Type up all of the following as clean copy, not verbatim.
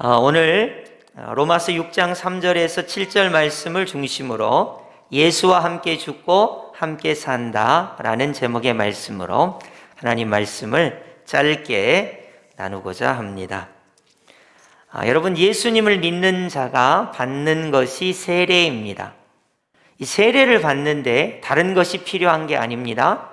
오늘 로마서 6장 3절에서 7절 말씀을 중심으로 예수와 함께 죽고 함께 산다라는 제목의 말씀으로 하나님 말씀을 짧게 나누고자 합니다. 여러분, 예수님을 믿는 자가 받는 것이 세례입니다. 이 세례를 받는데 다른 것이 필요한 게 아닙니다.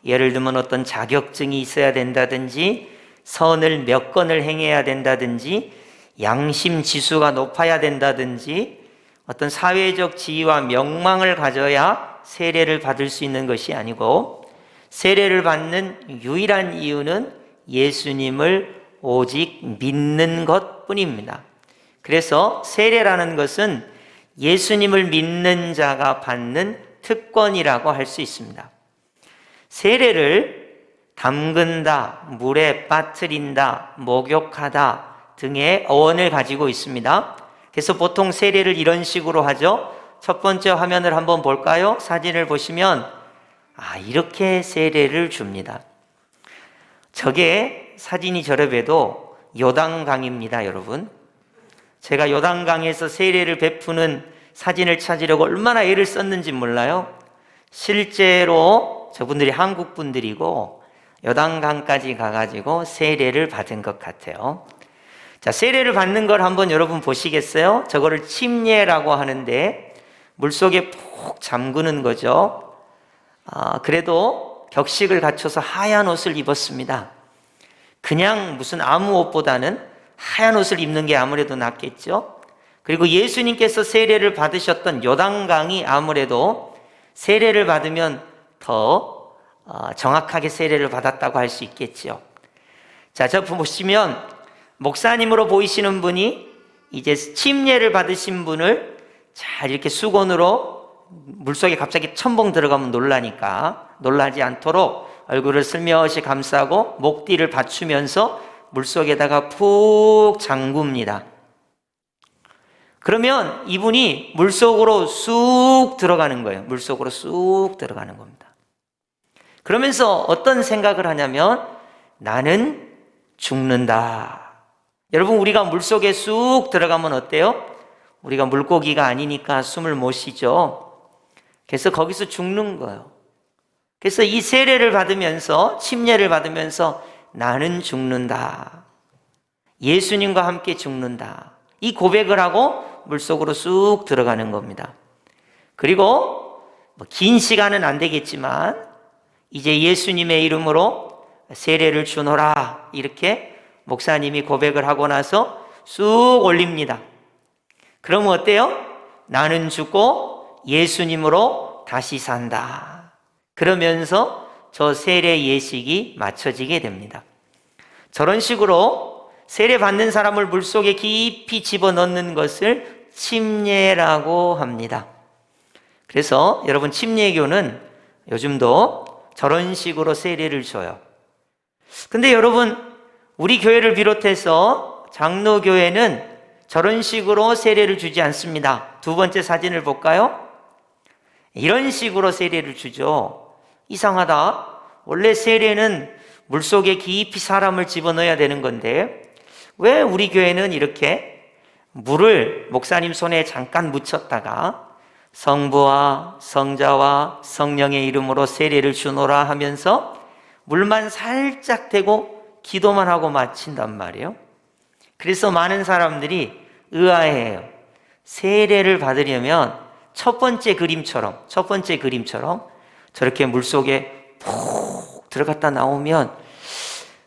예를 들면 어떤 자격증이 있어야 된다든지 선을 몇 건을 행해야 된다든지 양심 지수가 높아야 된다든지 어떤 사회적 지위와 명망을 가져야 세례를 받을 수 있는 것이 아니고, 세례를 받는 유일한 이유는 예수님을 오직 믿는 것 뿐입니다. 그래서 세례라는 것은 예수님을 믿는 자가 받는 특권이라고 할 수 있습니다. 세례를 담근다, 물에 빠뜨린다, 목욕하다 등의 어원을 가지고 있습니다. 그래서 보통 세례를 이런 식으로 하죠. 첫 번째 화면을 한번 볼까요? 사진을 보시면 이렇게 세례를 줍니다. 저게 사진이 저렴해도 요단강입니다, 여러분. 제가 요단강에서 세례를 베푸는 사진을 찾으려고 얼마나 애를 썼는지 몰라요. 실제로 저분들이 한국 분들이고 요단강까지 가가지고 세례를 받은 것 같아요. 자, 세례를 받는 걸 한번 여러분 보시겠어요? 저거를 침례라고 하는데 물속에 푹 잠그는 거죠. 그래도 격식을 갖춰서 하얀 옷을 입었습니다. 그냥 무슨 아무 옷보다는 하얀 옷을 입는 게 아무래도 낫겠죠. 그리고 예수님께서 세례를 받으셨던 요단강이 아무래도 세례를 받으면 더 정확하게 세례를 받았다고 할 수 있겠죠. 자, 저 보시면 목사님으로 보이시는 분이 이제 침례를 받으신 분을 잘 이렇게 수건으로 물속에 갑자기 첨벙 들어가면 놀라니까 놀라지 않도록 얼굴을 슬며시 감싸고 목뒤를 받추면서 물속에다가 푹 잠굽니다. 그러면 이분이 물속으로 쑥 들어가는 거예요. 물속으로 쑥 들어가는 겁니다. 그러면서 어떤 생각을 하냐면 나는 죽는다. 여러분, 우리가 물속에 쑥 들어가면 어때요? 우리가 물고기가 아니니까 숨을 못 쉬죠. 그래서 거기서 죽는 거예요. 그래서 이 세례를 받으면서, 침례를 받으면서 나는 죽는다, 예수님과 함께 죽는다, 이 고백을 하고 물속으로 쑥 들어가는 겁니다. 그리고 긴 시간은 안 되겠지만 이제 예수님의 이름으로 세례를 주노라, 이렇게 목사님이 고백을 하고 나서 쑥 올립니다. 그러면 어때요? 나는 죽고 예수님으로 다시 산다. 그러면서 저 세례 예식이 마쳐지게 됩니다. 저런 식으로 세례 받는 사람을 물속에 깊이 집어넣는 것을 침례라고 합니다. 그래서 여러분, 침례교는 요즘도 저런 식으로 세례를 줘요. 근데 여러분, 우리 교회를 비롯해서 장로교회는 저런 식으로 세례를 주지 않습니다. 두 번째 사진을 볼까요? 이런 식으로 세례를 주죠. 이상하다. 원래 세례는 물속에 깊이 사람을 집어넣어야 되는 건데 왜 우리 교회는 이렇게 물을 목사님 손에 잠깐 묻혔다가 성부와 성자와 성령의 이름으로 세례를 주노라 하면서 물만 살짝 대고 기도만 하고 마친단 말이에요. 그래서 많은 사람들이 의아해요. 세례를 받으려면 첫 번째 그림처럼 저렇게 물속에 푹 들어갔다 나오면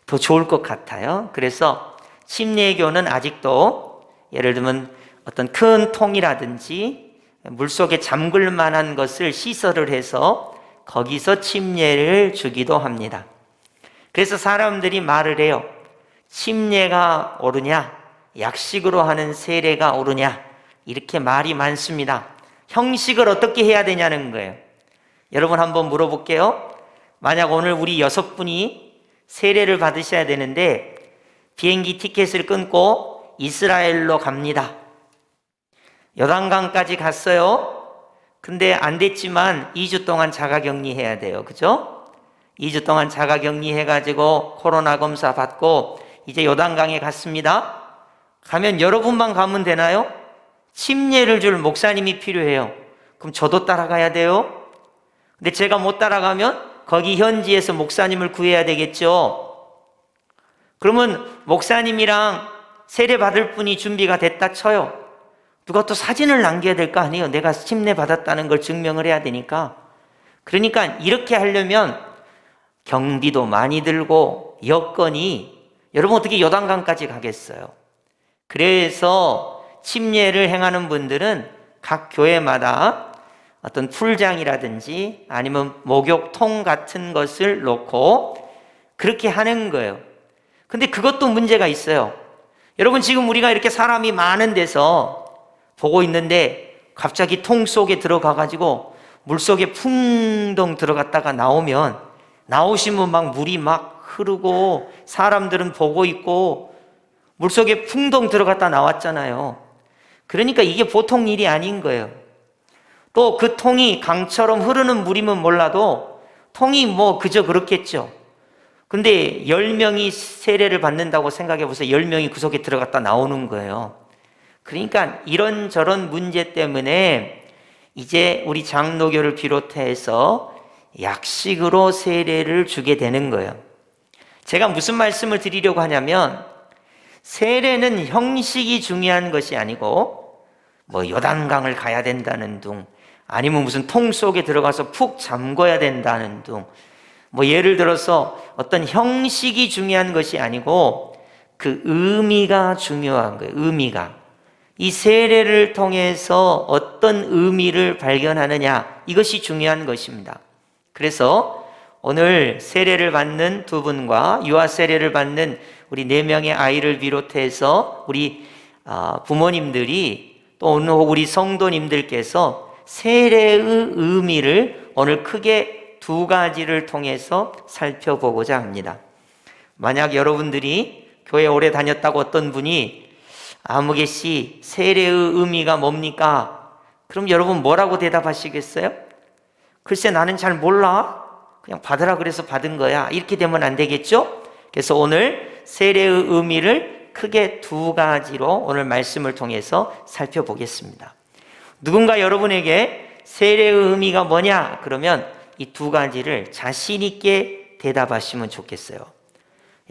더 좋을 것 같아요. 그래서 침례교는 아직도 예를 들면 어떤 큰 통이라든지 물속에 잠글 만한 것을 시설을 해서 거기서 침례를 주기도 합니다. 그래서 사람들이 말을 해요. 침례가 옳으냐, 약식으로 하는 세례가 옳으냐, 이렇게 말이 많습니다. 형식을 어떻게 해야 되냐는 거예요. 여러분, 한번 물어볼게요. 만약 오늘 우리 6분이 세례를 받으셔야 되는데 비행기 티켓을 끊고 이스라엘로 갑니다. 요단강까지 갔어요. 근데 안 됐지만 2주 동안 자가격리 해야 돼요. 그죠? 2주 동안 자가격리 해가지고 코로나 검사 받고 이제 요단강에 갔습니다. 가면 여러분만 가면 되나요? 침례를 줄 목사님이 필요해요. 그럼 저도 따라가야 돼요? 근데 제가 못 따라가면 거기 현지에서 목사님을 구해야 되겠죠? 그러면 목사님이랑 세례 받을 분이 준비가 됐다 쳐요. 누가 또 사진을 남겨야 될 거 아니에요? 내가 침례 받았다는 걸 증명을 해야 되니까. 그러니까 이렇게 하려면 경비도 많이 들고 여건이, 여러분 어떻게 요단강까지 가겠어요? 그래서 침례를 행하는 분들은 각 교회마다 어떤 풀장이라든지 아니면 목욕통 같은 것을 놓고 그렇게 하는 거예요. 근데 그것도 문제가 있어요. 여러분 지금 우리가 이렇게 사람이 많은 데서 보고 있는데 갑자기 통 속에 들어가 가지고 물속에 풍덩 들어갔다가 나오시면 막 물이 막 흐르고 사람들은 보고 있고 물속에 풍덩 들어갔다 나왔잖아요. 그러니까 이게 보통 일이 아닌 거예요. 또 그 통이 강처럼 흐르는 물이면 몰라도 통이 뭐 그저 그렇겠죠. 근데 10명이 세례를 받는다고 생각해 보세요. 10명이 그 속에 들어갔다 나오는 거예요. 그러니까 이런저런 문제 때문에 이제 우리 장로교를 비롯해서 약식으로 세례를 주게 되는 거예요. 제가 무슨 말씀을 드리려고 하냐면 세례는 형식이 중요한 것이 아니고 뭐 요단강을 가야 된다는 둥, 아니면 무슨 통 속에 들어가서 푹 잠궈야 된다는 둥, 뭐 예를 들어서 어떤 형식이 중요한 것이 아니고 그 의미가 중요한 거예요. 의미가. 이 세례를 통해서 어떤 의미를 발견하느냐, 이것이 중요한 것입니다. 그래서 오늘 세례를 받는 두 분과 유아 세례를 받는 우리 4명의 아이를 비롯해서 우리 부모님들이 또 오늘 우리 성도님들께서 세례의 의미를 오늘 크게 2가지를 통해서 살펴보고자 합니다. 만약 여러분들이 교회 오래 다녔다고 어떤 분이 아무개 씨 세례의 의미가 뭡니까? 그럼 여러분 뭐라고 대답하시겠어요? 글쎄 나는 잘 몰라. 그냥 받으라 그래서 받은 거야. 이렇게 되면 안 되겠죠? 그래서 오늘 세례의 의미를 크게 2가지로 오늘 말씀을 통해서 살펴보겠습니다. 누군가 여러분에게 세례의 의미가 뭐냐? 그러면 이 2가지를 자신 있게 대답하시면 좋겠어요.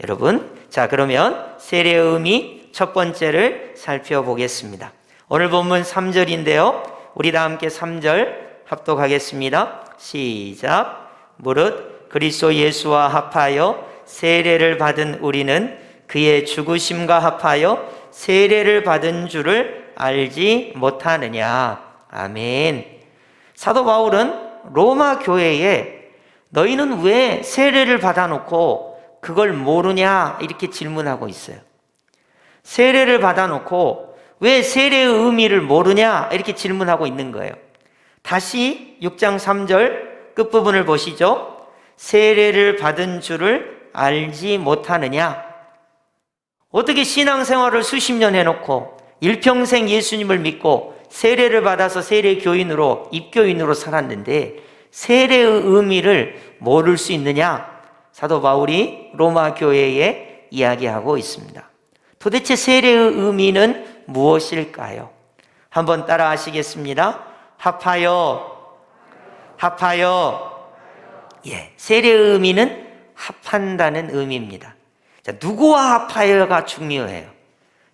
여러분, 자 그러면 세례의 의미 첫 번째를 살펴보겠습니다. 오늘 본문 3절인데요. 우리 다 함께 3절 합독하겠습니다. 시작. 무릇 그리스도 예수와 합하여 세례를 받은 우리는 그의 죽으심과 합하여 세례를 받은 줄을 알지 못하느냐. 아멘. 사도 바울은 로마 교회에 너희는 왜 세례를 받아놓고 그걸 모르냐 이렇게 질문하고 있어요. 세례를 받아놓고 왜 세례의 의미를 모르냐 이렇게 질문하고 있는 거예요. 다시 6장 3절 끝부분을 보시죠. 세례를 받은 줄을 알지 못하느냐. 어떻게 신앙생활을 수십 년 해놓고 일평생 예수님을 믿고 세례를 받아서 세례교인으로 입교인으로 살았는데 세례의 의미를 모를 수 있느냐. 사도 바울이 로마 교회에 이야기하고 있습니다. 도대체 세례의 의미는 무엇일까요? 한번 따라 하시겠습니다. 합하여. 예, 세례의 의미는 합한다는 의미입니다. 자, 누구와 합하여가 중요해요.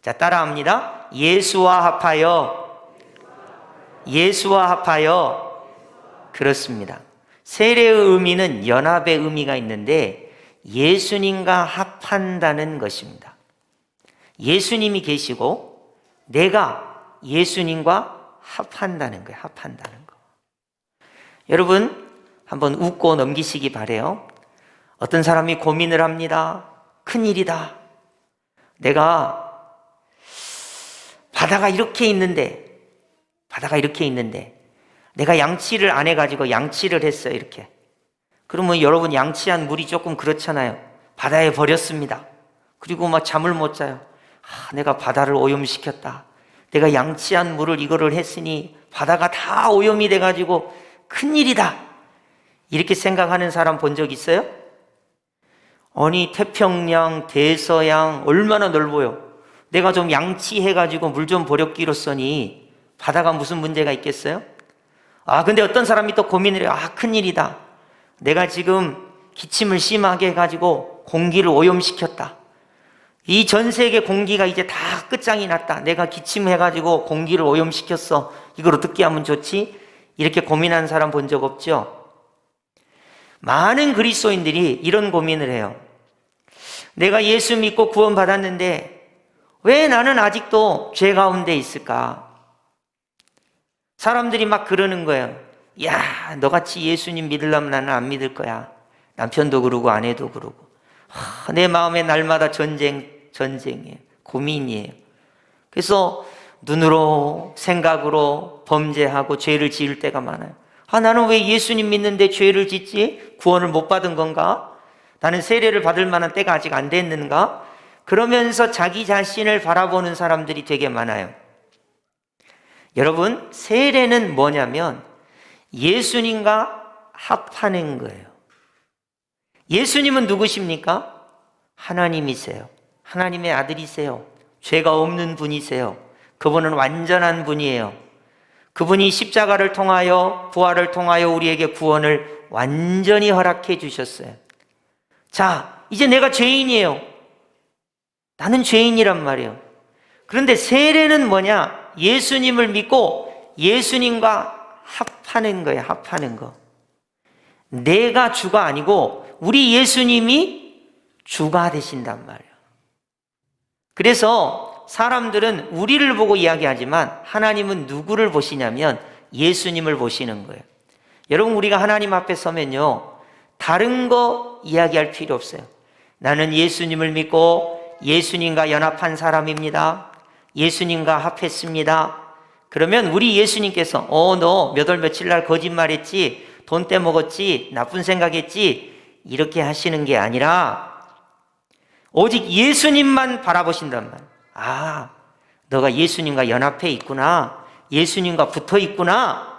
자, 따라합니다. 예수와 합하여. 그렇습니다. 세례의 의미는 연합의 의미가 있는데 예수님과 합한다는 것입니다. 예수님이 계시고 내가 예수님과 합한다는 거예요. 합한다는 거. 여러분 한번 웃고 넘기시기 바래요. 어떤 사람이 고민을 합니다. 큰일이다. 내가 바다가 이렇게 있는데 내가 양치를 안 해가지고 양치를 했어요. 이렇게. 그러면 여러분 양치한 물이 조금 그렇잖아요. 바다에 버렸습니다. 그리고 막 잠을 못 자요. 내가 바다를 오염시켰다. 내가 양치한 물을 이거를 했으니 바다가 다 오염이 돼가지고 큰일이다. 이렇게 생각하는 사람 본 적 있어요? 아니 태평양, 대서양 얼마나 넓어요. 내가 좀 양치해가지고 물 좀 버렸기로써니 바다가 무슨 문제가 있겠어요? 근데 어떤 사람이 또 고민을 해요. 큰일이다. 내가 지금 기침을 심하게 해가지고 공기를 오염시켰다. 이 전 세계 공기가 이제 다 끝장이 났다. 내가 기침해가지고 공기를 오염시켰어. 이걸 어떻게 하면 좋지? 이렇게 고민하는 사람 본 적 없죠? 많은 그리스도인들이 이런 고민을 해요. 내가 예수 믿고 구원받았는데 왜 나는 아직도 죄 가운데 있을까? 사람들이 막 그러는 거예요. 야, 너같이 예수님 믿으려면 나는 안 거야. 남편도 그러고 아내도 그러고. 내 마음에 날마다 전쟁이에요. 고민이에요. 그래서 눈으로 생각으로 범죄하고 죄를 지을 때가 많아요. 나는 왜 예수님 믿는데 죄를 짓지? 구원을 못 받은 건가? 나는 세례를 받을 만한 때가 아직 안 됐는가? 그러면서 자기 자신을 바라보는 사람들이 되게 많아요. 여러분, 세례는 뭐냐면 예수님과 합하는 거예요. 예수님은 누구십니까? 하나님이세요. 하나님의 아들이세요. 죄가 없는 분이세요. 그분은 완전한 분이에요. 그분이 십자가를 통하여 부활을 통하여 우리에게 구원을 완전히 허락해 주셨어요. 자, 이제 내가 죄인이에요. 나는 죄인이란 말이에요. 그런데 세례는 뭐냐? 예수님을 믿고 예수님과 합하는 거예요. 합하는 거. 내가 주가 아니고 우리 예수님이 주가 되신단 말이에요. 그래서 사람들은 우리를 보고 이야기하지만 하나님은 누구를 보시냐면 예수님을 보시는 거예요. 여러분, 우리가 하나님 앞에 서면요, 다른 거 이야기할 필요 없어요. 나는 예수님을 믿고 예수님과 연합한 사람입니다. 예수님과 합했습니다. 그러면 우리 예수님께서 너 몇 월 며칠 날 거짓말했지, 돈 떼먹었지, 나쁜 생각했지, 이렇게 하시는 게 아니라 오직 예수님만 바라보신단 말이에요. 너가 예수님과 연합해 있구나. 예수님과 붙어 있구나.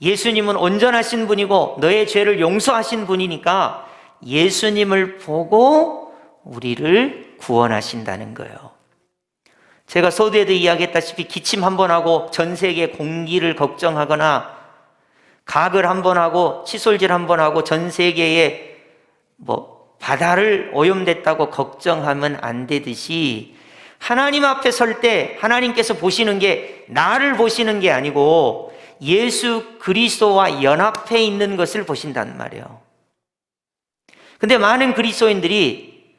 예수님은 온전하신 분이고 너의 죄를 용서하신 분이니까 예수님을 보고 우리를 구원하신다는 거예요. 제가 서두에도 이야기했다시피 기침 한 번 하고 전 세계 공기를 걱정하거나 가글 한 번 하고 칫솔질 한 번 하고 전 세계에 바다를 오염됐다고 걱정하면 안 되듯이 하나님 앞에 설 때 하나님께서 보시는 게 나를 보시는 게 아니고 예수 그리스도와 연합해 있는 것을 보신단 말이에요. 근데 많은 그리스도인들이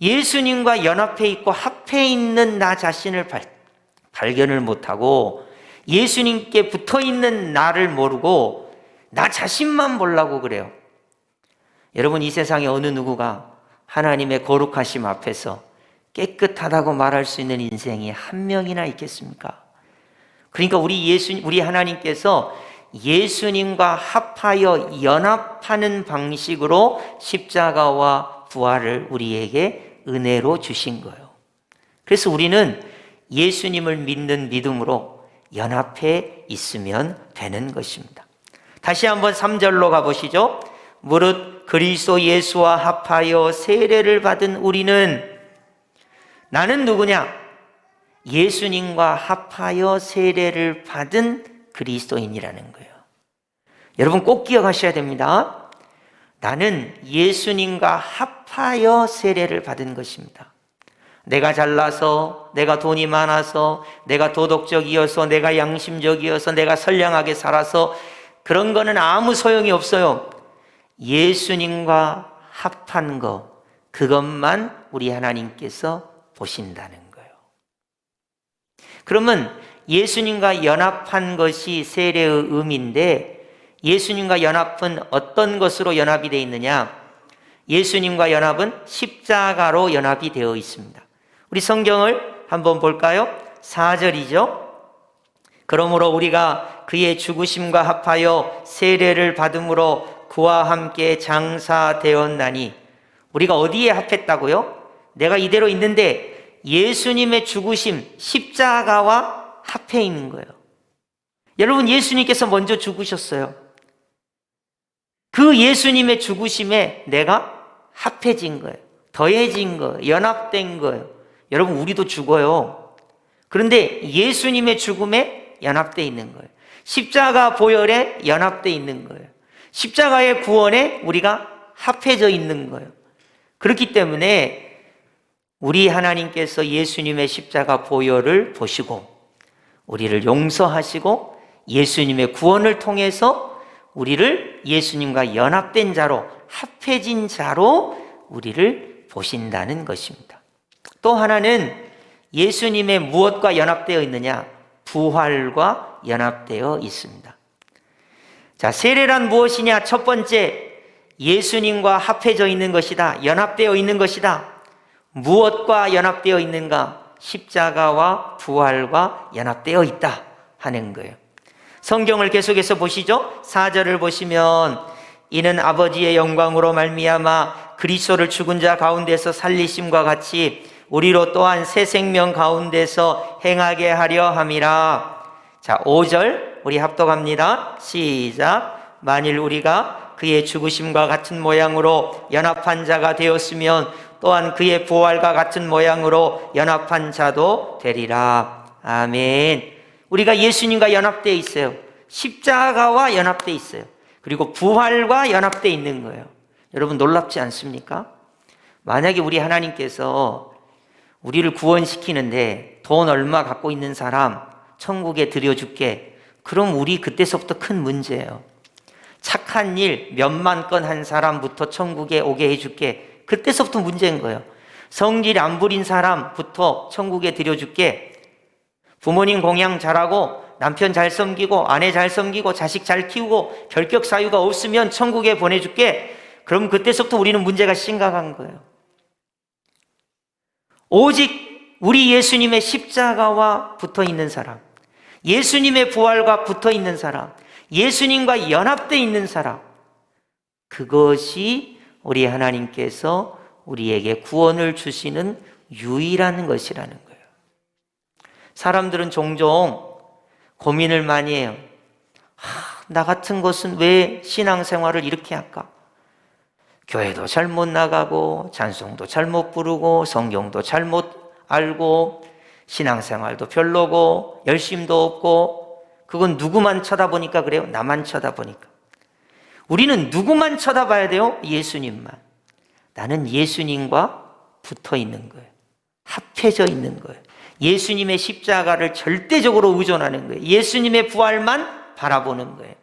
예수님과 연합해 있고 합해 있는 나 자신을 발견을 못하고 예수님께 붙어 있는 나를 모르고 나 자신만 보려고 그래요. 여러분, 이 세상에 어느 누구가 하나님의 거룩하심 앞에서 깨끗하다고 말할 수 있는 인생이 한 명이나 있겠습니까? 그러니까 우리 하나님께서 예수님과 합하여 연합하는 방식으로 십자가와 부활을 우리에게 은혜로 주신 거예요. 그래서 우리는 예수님을 믿는 믿음으로 연합해 있으면 되는 것입니다. 다시 한번 3절로 가보시죠. 무릇 그리스도 예수와 합하여 세례를 받은 우리는, 나는 누구냐? 예수님과 합하여 세례를 받은 그리스도인이라는 거예요. 여러분 꼭 기억하셔야 됩니다. 나는 예수님과 합하여 세례를 받은 것입니다. 내가 잘나서, 내가 돈이 많아서, 내가 도덕적이어서, 내가 양심적이어서, 내가 선량하게 살아서 그런 거는 아무 소용이 없어요. 예수님과 합한 거, 그것만 우리 하나님께서 보신다는 거예요. 그러면 예수님과 연합한 것이 세례의 의미인데, 예수님과 연합은 어떤 것으로 연합이 되어 있느냐? 예수님과 연합은 십자가로 연합이 되어 있습니다. 우리 성경을 한번 볼까요? 4절이죠. 그러므로 우리가 그의 죽으심과 합하여 세례를 받음으로 그와 함께 장사되었나니, 우리가 어디에 합했다고요? 내가 이대로 있는데 예수님의 죽으심, 십자가와 합해 있는 거예요. 여러분, 예수님께서 먼저 죽으셨어요. 그 예수님의 죽으심에 내가 합해진 거예요. 더해진 거예요. 연합된 거예요. 여러분, 우리도 죽어요. 그런데 예수님의 죽음에 연합되어 있는 거예요. 십자가 보혈에 연합되어 있는 거예요. 십자가의 구원에 우리가 합해져 있는 거예요. 그렇기 때문에 우리 하나님께서 예수님의 십자가 보혈을 보시고 우리를 용서하시고 예수님의 구원을 통해서 우리를 예수님과 연합된 자로, 합해진 자로 우리를 보신다는 것입니다. 또 하나는 예수님의 무엇과 연합되어 있느냐? 부활과 연합되어 있습니다. 자, 세례란 무엇이냐? 첫 번째, 예수님과 합해져 있는 것이다. 연합되어 있는 것이다. 무엇과 연합되어 있는가? 십자가와 부활과 연합되어 있다 하는 거예요. 성경을 계속해서 보시죠. 4절을 보시면 이는 아버지의 영광으로 말미암아 그리스도를 죽은 자 가운데서 살리심과 같이 우리로 또한 새 생명 가운데서 행하게 하려 함이라. 자, 5절 우리 합독합니다. 시작. 만일 우리가 그의 죽으심과 같은 모양으로 연합한 자가 되었으면 또한 그의 부활과 같은 모양으로 연합한 자도 되리라. 아멘. 우리가 예수님과 연합되어 있어요. 십자가와 연합되어 있어요. 그리고 부활과 연합되어 있는 거예요. 여러분, 놀랍지 않습니까? 만약에 우리 하나님께서 우리를 구원시키는데 돈 얼마 갖고 있는 사람 천국에 들여줄게. 그럼 우리 그때서부터 큰 문제예요. 착한 일 몇만 건 한 사람부터 천국에 오게 해줄게. 그때서부터 문제인 거예요. 성질 안 부린 사람부터 천국에 들여줄게. 부모님 공양 잘하고 남편 잘 섬기고 아내 잘 섬기고 자식 잘 키우고 결격 사유가 없으면 천국에 보내줄게. 그럼 그때서부터 우리는 문제가 심각한 거예요. 오직 우리 예수님의 십자가와 붙어 있는 사람, 예수님의 부활과 붙어 있는 사람, 예수님과 연합되어 있는 사람, 그것이 우리 하나님께서 우리에게 구원을 주시는 유일한 것이라는 거예요. 사람들은 종종 고민을 많이 해요. 나 같은 것은 왜 신앙생활을 이렇게 할까? 교회도 잘못 나가고 찬송도 잘못 부르고 성경도 잘못 알고 신앙생활도 별로고 열심도 없고. 그건 누구만 쳐다보니까 그래요? 나만 쳐다보니까. 우리는 누구만 쳐다봐야 돼요? 예수님만. 나는 예수님과 붙어 있는 거예요. 합해져 있는 거예요. 예수님의 십자가를 절대적으로 의존하는 거예요. 예수님의 부활만 바라보는 거예요.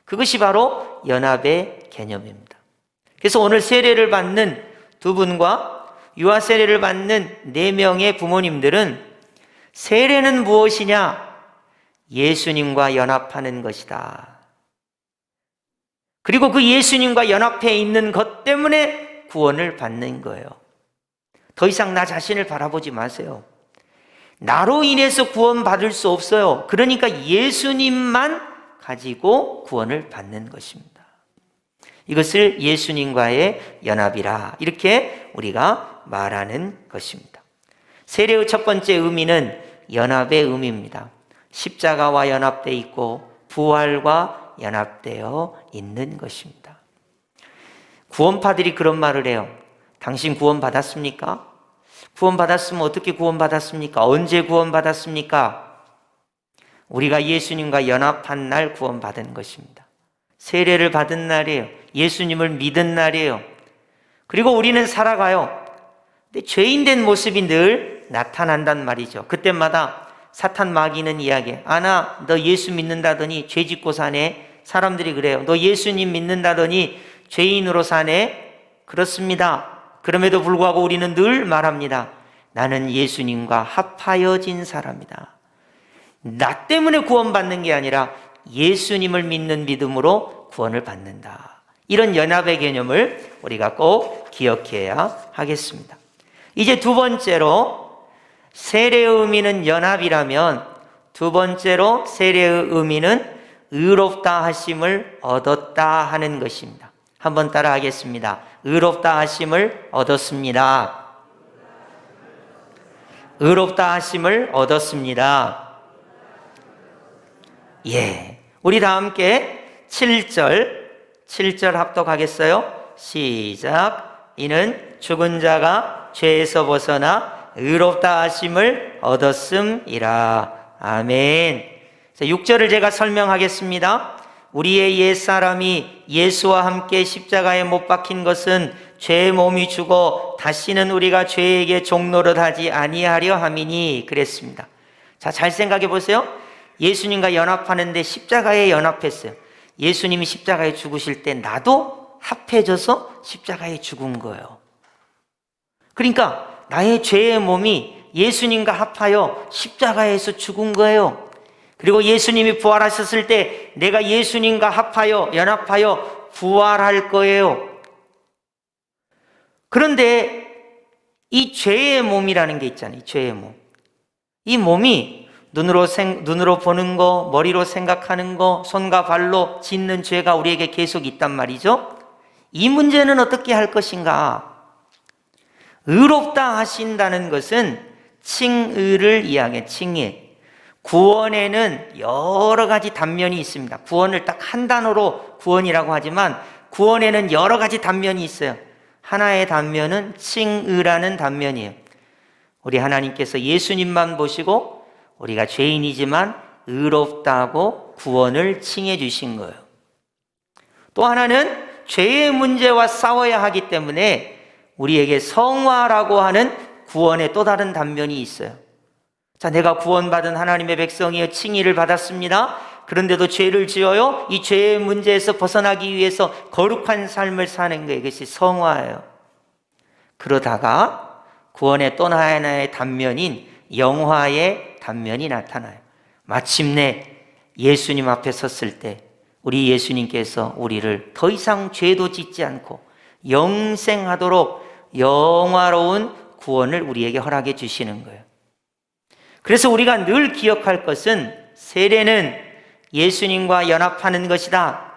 그것이 바로 연합의 개념입니다. 그래서 오늘 세례를 받는 두 분과 유아 세례를 받는 4명의 부모님들은 세례는 무엇이냐? 예수님과 연합하는 것이다. 그리고 그 예수님과 연합해 있는 것 때문에 구원을 받는 거예요. 더 이상 나 자신을 바라보지 마세요. 나로 인해서 구원받을 수 없어요. 그러니까 예수님만 가지고 구원을 받는 것입니다. 이것을 예수님과의 연합이라 이렇게 우리가 말하는 것입니다. 세례의 첫 번째 의미는 연합의 의미입니다. 십자가와 연합되어 있고 부활과 연합되어 있는 것입니다. 구원파들이 그런 말을 해요. 당신 구원받았습니까? 구원받았으면 어떻게 구원받았습니까? 언제 구원받았습니까? 우리가 예수님과 연합한 날 구원받은 것입니다. 세례를 받은 날이에요. 예수님을 믿은 날이에요. 그리고 우리는 살아가요. 근데 죄인된 모습이 늘 나타난단 말이죠. 그때마다 사탄 마귀는 이야기해. 아나 너 예수 믿는다더니 죄 짓고 사네. 사람들이 그래요. 너 예수님 믿는다더니 죄인으로 사네. 그렇습니다. 그럼에도 불구하고 우리는 늘 말합니다. 나는 예수님과 합하여진 사람이다. 나 때문에 구원받는 게 아니라 예수님을 믿는 믿음으로 구원을 받는다. 이런 연합의 개념을 우리가 꼭 기억해야 하겠습니다. 이제 두 번째로 세례의 의미는 연합이라면 두 번째로 세례의 의미는 의롭다 하심을 얻었다 하는 것입니다. 한번 따라 하겠습니다. 의롭다 하심을 얻었습니다. 의롭다 하심을 얻었습니다. 예, 우리 다 함께 7절 합독하겠어요? 시작. 이는 죽은 자가 죄에서 벗어나 의롭다 하심을 얻었음이라. 아멘. 6절을 제가 설명하겠습니다. 우리의 옛사람이 예수와 함께 십자가에 못 박힌 것은 죄의 몸이 죽어 다시는 우리가 죄에게 종노릇하지 아니하려 함이니 그랬습니다. 자, 잘 생각해 보세요. 예수님과 연합하는데 십자가에 연합했어요. 예수님이 십자가에 죽으실 때 나도 합해져서 십자가에 죽은 거예요. 그러니까 나의 죄의 몸이 예수님과 합하여 십자가에서 죽은 거예요. 그리고 예수님이 부활하셨을 때 내가 예수님과 합하여 연합하여 부활할 거예요. 그런데 이 죄의 몸이라는 게 있잖아요. 이 죄의 몸. 이 몸이 눈으로 보는 거, 머리로 생각하는 거, 손과 발로 짓는 죄가 우리에게 계속 있단 말이죠. 이 문제는 어떻게 할 것인가? 의롭다 하신다는 것은 칭의를 이야기해요. 칭의. 구원에는 여러 가지 단면이 있습니다. 구원을 딱 한 단어로 구원이라고 하지만 구원에는 여러 가지 단면이 있어요. 하나의 단면은 칭의라는 단면이에요. 우리 하나님께서 예수님만 보시고 우리가 죄인이지만 의롭다고 구원을 칭해 주신 거예요. 또 하나는 죄의 문제와 싸워야 하기 때문에 우리에게 성화라고 하는 구원의 또 다른 단면이 있어요. 자, 내가 구원받은 하나님의 백성이여 칭의를 받았습니다. 그런데도 죄를 지어요. 이 죄의 문제에서 벗어나기 위해서 거룩한 삶을 사는 게 이것이 성화예요. 그러다가 구원의 또 하나의 단면인 영화의 단면이 나타나요. 마침내 예수님 앞에 섰을 때 우리 예수님께서 우리를 더 이상 죄도 짓지 않고 영생하도록 영화로운 구원을 우리에게 허락해 주시는 거예요. 그래서 우리가 늘 기억할 것은 세례는 예수님과 연합하는 것이다.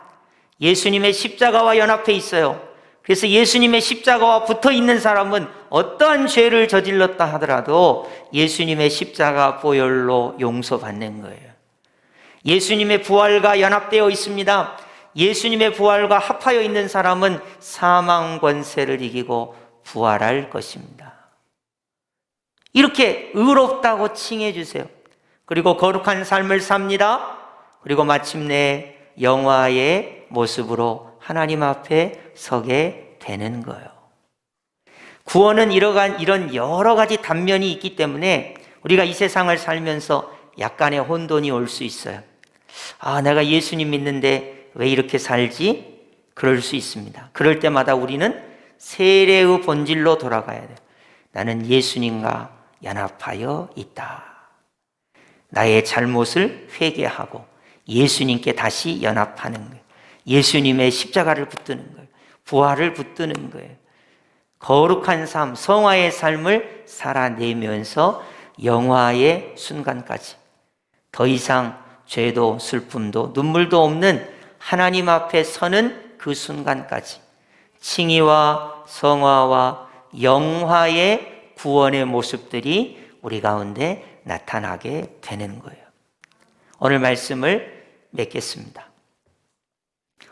예수님의 십자가와 연합해 있어요. 그래서 예수님의 십자가와 붙어 있는 사람은 어떠한 죄를 저질렀다 하더라도 예수님의 십자가 보혈로 용서받는 거예요. 예수님의 부활과 연합되어 있습니다. 예수님의 부활과 합하여 있는 사람은 사망 권세를 이기고 부활할 것입니다. 이렇게 의롭다고 칭해 주세요. 그리고 거룩한 삶을 삽니다. 그리고 마침내 영화의 모습으로 하나님 앞에 서게 되는 거예요. 구원은 이런 여러 가지 단면이 있기 때문에 우리가 이 세상을 살면서 약간의 혼돈이 올 수 있어요. 아, 내가 예수님 믿는데 왜 이렇게 살지? 그럴 수 있습니다. 그럴 때마다 우리는 세례의 본질로 돌아가야 돼요. 나는 예수님과 연합하여 있다. 나의 잘못을 회개하고 예수님께 다시 연합하는 거예요. 예수님의 십자가를 붙드는 거예요. 부활을 붙드는 거예요. 거룩한 삶, 성화의 삶을 살아내면서 영화의 순간까지 더 이상 죄도 슬픔도 눈물도 없는 하나님 앞에 서는 그 순간까지 칭의와 성화와 영화의 구원의 모습들이 우리 가운데 나타나게 되는 거예요. 오늘 말씀을 맺겠습니다.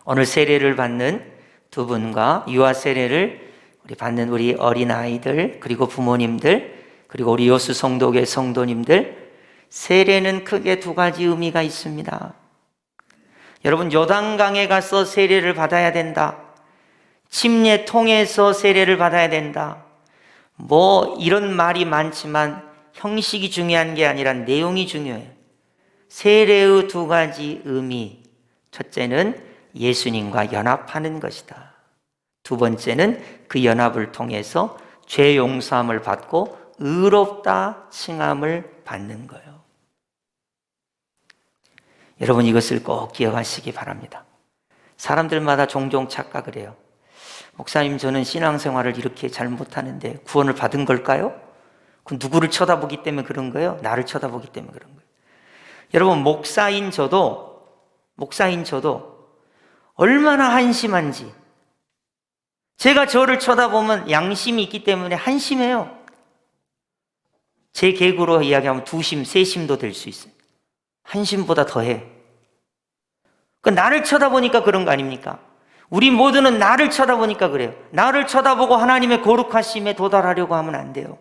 오늘 세례를 받는 두 분과 유아 세례를 받는 우리 어린아이들, 그리고 부모님들, 그리고 우리 여수 성도교회 성도님들, 세례는 크게 두 가지 의미가 있습니다. 여러분, 요단강에 가서 세례를 받아야 된다. 침례 통해서 세례를 받아야 된다. 이런 말이 많지만 형식이 중요한 게 아니라 내용이 중요해요. 세례의 두 가지 의미. 첫째는 예수님과 연합하는 것이다. 두 번째는 그 연합을 통해서 죄 용서함을 받고 의롭다 칭함을 받는 거예요. 여러분, 이것을 꼭 기억하시기 바랍니다. 사람들마다 종종 착각을 해요. 목사님, 저는 신앙생활을 이렇게 잘 못하는데 구원을 받은 걸까요? 그 누구를 쳐다보기 때문에 그런 거예요? 나를 쳐다보기 때문에 그런 거예요. 여러분, 목사인 저도 얼마나 한심한지, 제가 저를 쳐다보면 양심이 있기 때문에 한심해요. 제 계구로 이야기하면 두심, 세심도 될 수 있어요. 한심보다 더해. 나를 쳐다보니까 그런 거 아닙니까? 우리 모두는 나를 쳐다보니까 그래요. 나를 쳐다보고 하나님의 거룩하심에 도달하려고 하면 안 돼요.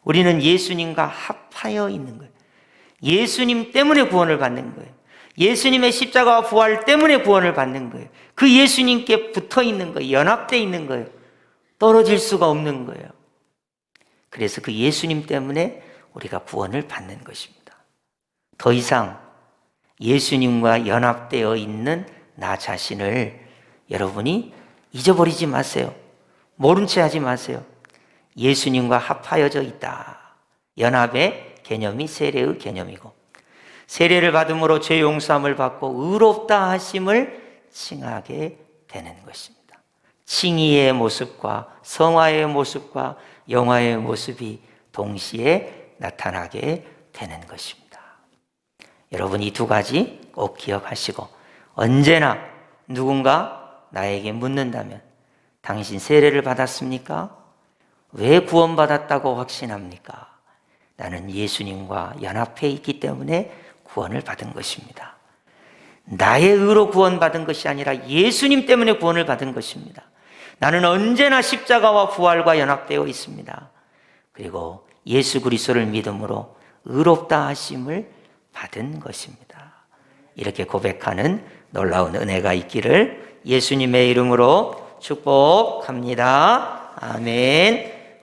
우리는 예수님과 합하여 있는 거예요. 예수님 때문에 구원을 받는 거예요. 예수님의 십자가와 부활 때문에 구원을 받는 거예요. 그 예수님께 붙어 있는 거예요. 연합되어 있는 거예요. 떨어질 수가 없는 거예요. 그래서 그 예수님 때문에 우리가 구원을 받는 것입니다. 더 이상 예수님과 연합되어 있는 나 자신을 여러분이 잊어버리지 마세요. 모른 채 하지 마세요. 예수님과 합하여져 있다. 연합의 개념이 세례의 개념이고, 세례를 받음으로 죄 용서함을 받고 의롭다 하심을 칭하게 되는 것입니다. 칭의의 모습과 성화의 모습과 영화의 모습이 동시에 나타나게 되는 것입니다. 여러분, 이 두 가지 꼭 기억하시고, 언제나 누군가 나에게 묻는다면 당신 세례를 받았습니까? 왜 구원받았다고 확신합니까? 나는 예수님과 연합해 있기 때문에 구원을 받은 것입니다. 나의 의로 구원받은 것이 아니라 예수님 때문에 구원을 받은 것입니다. 나는 언제나 십자가와 부활과 연합되어 있습니다. 그리고 예수 그리스도를 믿음으로 의롭다 하심을 받은 것입니다. 이렇게 고백하는 놀라운 은혜가 있기를 예수님의 이름으로 축복합니다. 아멘.